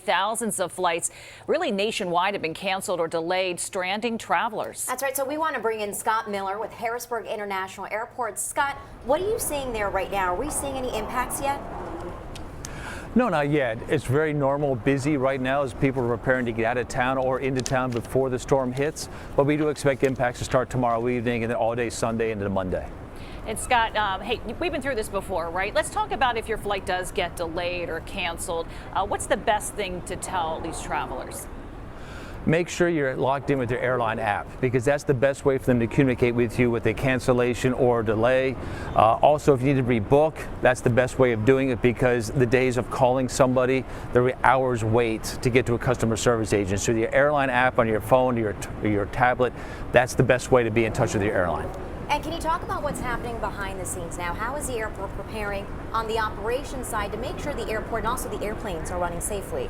Thousands of flights really nationwide have been canceled or delayed, stranding travelers. That's right. So we want to bring in Scott Miller with Harrisburg International Airport. Scott, what are you seeing there right now? Are we seeing any impacts yet? No, not yet. It's very normal, busy right now as people are preparing to get out of town or into town before the storm hits. But we do expect impacts to start tomorrow evening and then all day Sunday into Monday. And Scott, hey, we've been through this before, right? Let's talk about if your flight does get delayed or canceled. What's the best thing to tell these travelers? Make sure you're locked in with your airline app because that's the best way for them to communicate with you with a cancellation or delay. Also, if you need to rebook, that's the best way of doing it because the days of calling somebody, there are hours wait to get to a customer service agent. So your airline app on your phone or your tablet, that's the best way to be in touch with your airline. And can you talk about what's happening behind the scenes now? How is the airport preparing on the operations side to make sure the airport and also the airplanes are running safely?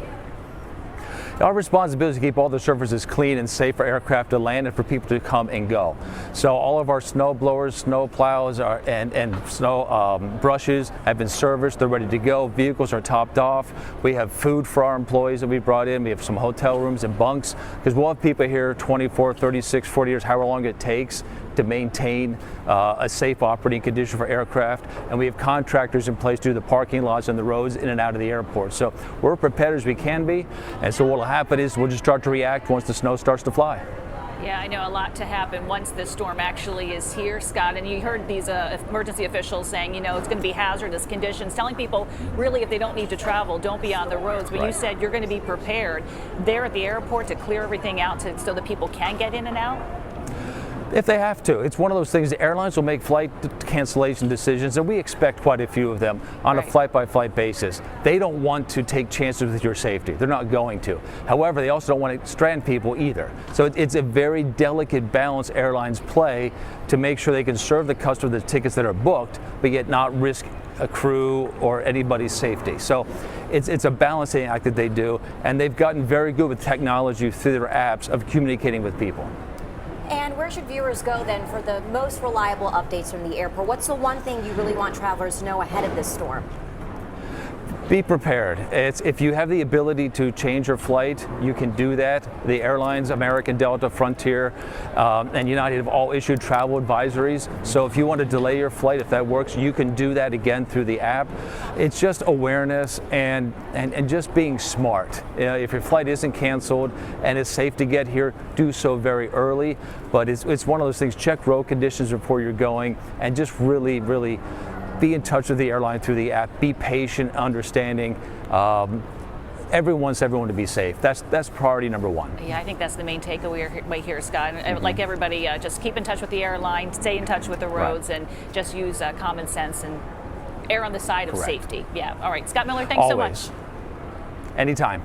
Our responsibility is to keep all the surfaces clean and safe for aircraft to land and for people to come and go. So all of our snow blowers, snow plows and snow brushes have been serviced. They're ready to go. Vehicles are topped off. We have food for our employees that we brought in. We have some hotel rooms and bunks because we'll have people here 24, 36, 40 years, however long it takes to maintain a safe operating condition for aircraft, and we have contractors in place to do the parking lots and the roads in and out of the airport. So we're prepared as we can be, and so what will happen is we'll just start to react once the snow starts to fly. Yeah, I know a lot to happen once this storm actually is here, Scott, and you heard these emergency officials saying, you know, it's going to be hazardous conditions, telling people really if they don't need to travel, don't be on the roads, but right. You said you're going to be prepared there at the airport to clear everything out so that people can get in and out? If they have to. It's one of those things, the airlines will make flight cancellation decisions, and we expect quite a few of them on a flight-by-flight basis. They don't want to take chances with your safety. They're not going to. However, they also don't want to strand people either. So it's a very delicate balance airlines play to make sure they can serve the customer the tickets that are booked, but yet not risk a crew or anybody's safety. So it's a balancing act that they do, and they've gotten very good with technology through their apps of communicating with people. And where should viewers go then for the most reliable updates from the airport? What's the one thing you really want travelers to know ahead of this storm? Be prepared. If you have the ability to change your flight, you can do that. The airlines, American, Delta, Frontier, and United have all issued travel advisories. So if you want to delay your flight, if that works, you can do that again through the app. It's just awareness and just being smart. If your flight isn't canceled and it's safe to get here, do so very early. But it's one of those things, check road conditions before you're going and just really be in touch with the airline through the app. Be patient, understanding. Everyone wants everyone to be safe. That's priority number one. Yeah, I think that's the main takeaway here, Scott. Like everybody, just keep in touch with the airline, stay in touch with the roads, and just use common sense and err on the side of safety. Yeah. All right, Scott Miller, thanks so much. Anytime.